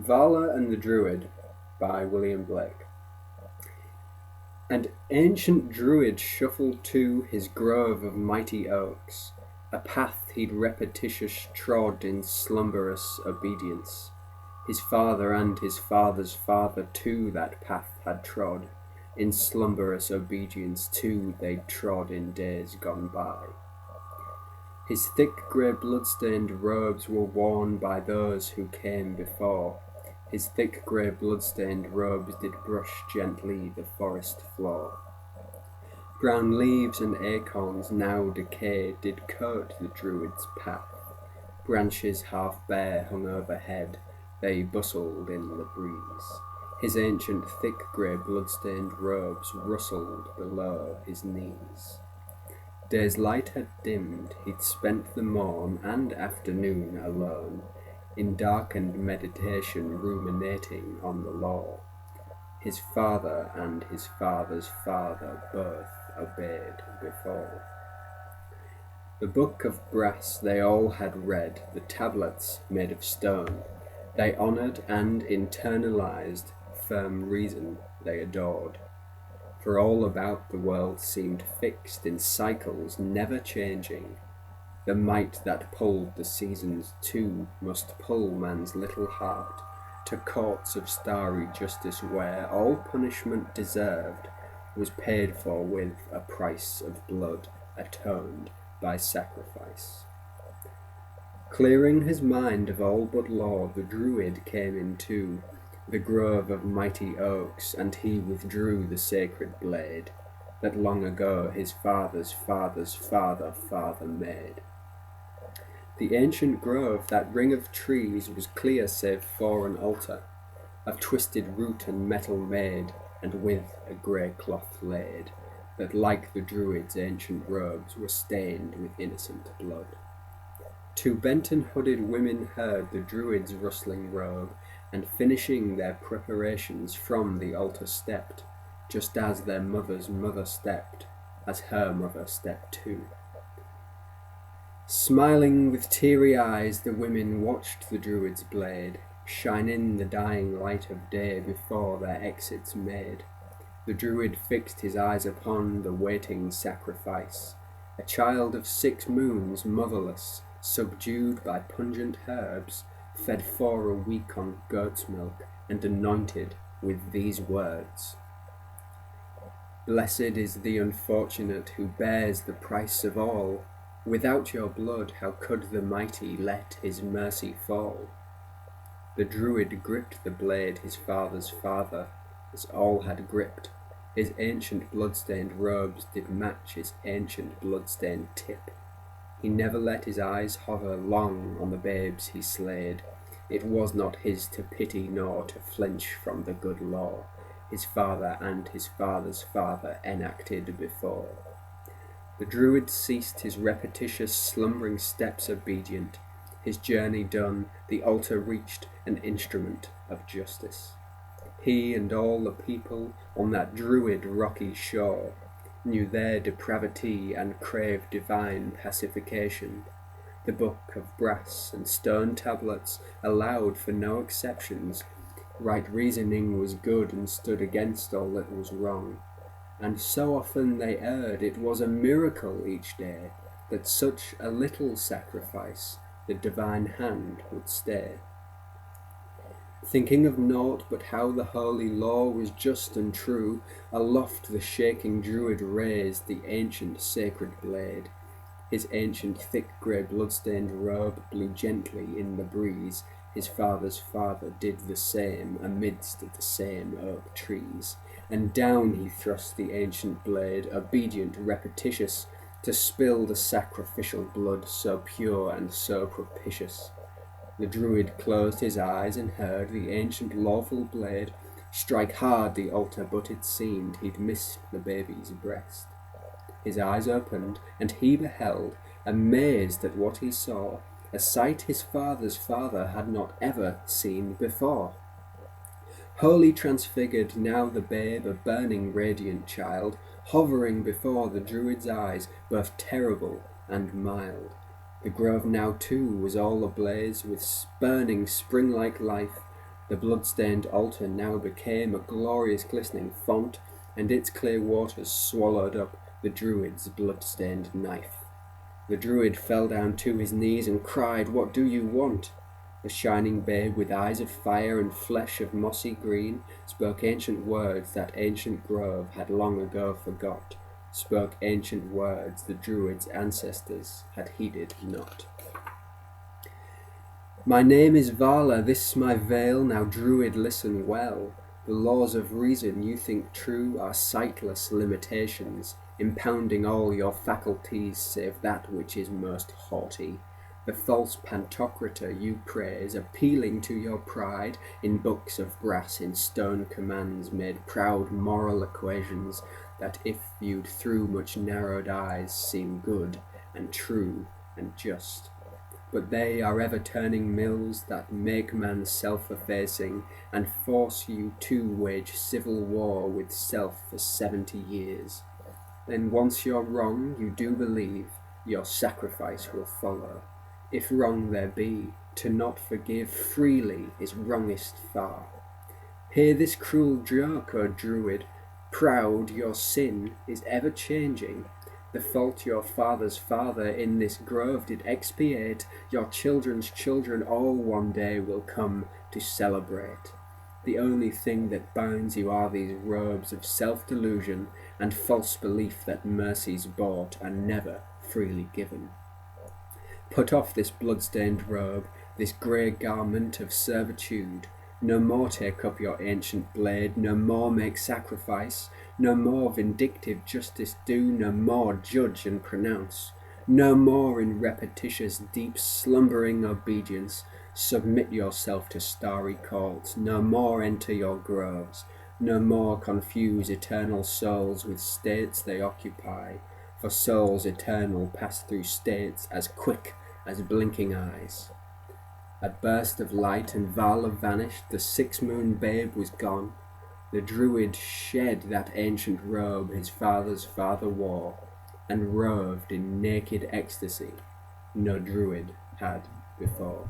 Vala and the Druid by William Blake. And ancient Druid shuffled to his grove of mighty oaks, a path he'd repetitious trod in slumberous obedience. His father and his father's father too that path had trod, in slumberous obedience too they'd trod in days gone by. His thick grey blood-stained robes were worn by those who came before. His thick grey blood-stained robes did brush gently the forest floor. Brown leaves and acorns now decayed did coat the Druid's path. Branches half bare hung overhead, they bustled in the breeze. His ancient thick grey blood-stained robes rustled below his knees. Day's light had dimmed, he'd spent the morn and afternoon alone, in darkened meditation ruminating on the law. His father and his father's father both obeyed before. The book of brass they all had read, the tablets made of stone. They honoured and internalized firm reason they adored. For all about the world seemed fixed in cycles never changing. The might that pulled the seasons too must pull man's little heart to courts of starry justice where all punishment deserved was paid for with a price of blood atoned by sacrifice. Clearing his mind of all but law, the Druid came into the grove of mighty oaks, and he withdrew the sacred blade that long ago his father's father's father made. The ancient grove, that ring of trees, was clear save for an altar, of twisted root and metal made, and with a grey cloth laid, that like the Druid's ancient robes were stained with innocent blood. Two bent and hooded women heard the Druid's rustling robe, and finishing their preparations from the altar stepped, just as their mother's mother stepped, as her mother stepped too. Smiling with teary eyes, the women watched the Druid's blade shine in the dying light of day before their exits made. The Druid fixed his eyes upon the waiting sacrifice, a child of 6 moons, motherless, subdued by pungent herbs, fed for a week on goat's milk, and anointed with these words: "Blessed is the unfortunate who bears the price of all. Without your blood, how could the mighty let his mercy fall?" The Druid gripped the blade his father's father, as all had gripped. His ancient blood-stained robes did match his ancient blood-stained tip. He never let his eyes hover long on the babes he slayed. It was not his to pity nor to flinch from the good law his father and his father's father enacted before. The Druid ceased his repetitious slumbering steps obedient. His journey done, the altar reached, an instrument of justice. He and all the people on that Druid rocky shore knew their depravity and craved divine pacification. The book of brass and stone tablets allowed for no exceptions. Right reasoning was good and stood against all that was wrong. And so often they erred, it was a miracle each day that such a little sacrifice the divine hand would stay. Thinking of naught but how the holy law was just and true, aloft the shaking Druid raised the ancient sacred blade. His ancient thick grey blood-stained robe blew gently in the breeze. His father's father did the same amidst the same oak trees, and down he thrust the ancient blade, obedient, repetitious, to spill the sacrificial blood so pure and so propitious. The Druid closed his eyes and heard the ancient lawful blade strike hard the altar, but it seemed he'd missed the baby's breast. His eyes opened, and he beheld, amazed at what he saw, a sight his father's father had not ever seen before. Wholly transfigured now the babe, a burning radiant child, hovering before the Druid's eyes, both terrible and mild. The grove now too was all ablaze with burning spring-like life. The blood-stained altar now became a glorious glistening font, and its clear waters swallowed up the Druid's blood-stained knife. The Druid fell down to his knees and cried, "What do you want?" The shining babe, with eyes of fire and flesh of mossy green, spoke ancient words that ancient grove had long ago forgot, spoke ancient words the Druid's ancestors had heeded not. "My name is Vala, this my veil, now Druid listen well. The laws of reason you think true are sightless limitations, impounding all your faculties save that which is most haughty. The false pantocrator you praise, appealing to your pride, in books of brass in stone commands made proud moral equations, that if viewed through much narrowed eyes seem good and true and just. But they are ever-turning mills that make man self-effacing, and force you to wage civil war with self for 70 years. Then once you're wrong, you do believe, your sacrifice will follow. If wrong there be, to not forgive freely is wrongest far. Hear this cruel joke, O Druid, proud your sin is ever changing. The fault your father's father in this grove did expiate, your children's children all one day will come to celebrate. The only thing that binds you are these robes of self-delusion and false belief that mercies bought are never freely given. Put off this blood-stained robe, this grey garment of servitude. No more take up your ancient blade, no more make sacrifice, no more vindictive justice do, no more judge and pronounce, no more in repetitious deep slumbering obedience submit yourself to starry calls, no more enter your groves, no more confuse eternal souls with states they occupy, for souls eternal pass through states as quick as blinking eyes. A burst of light and Vala vanished, the six-moon babe was gone. The Druid shed that ancient robe his father's father wore, and roved in naked ecstasy no Druid had before.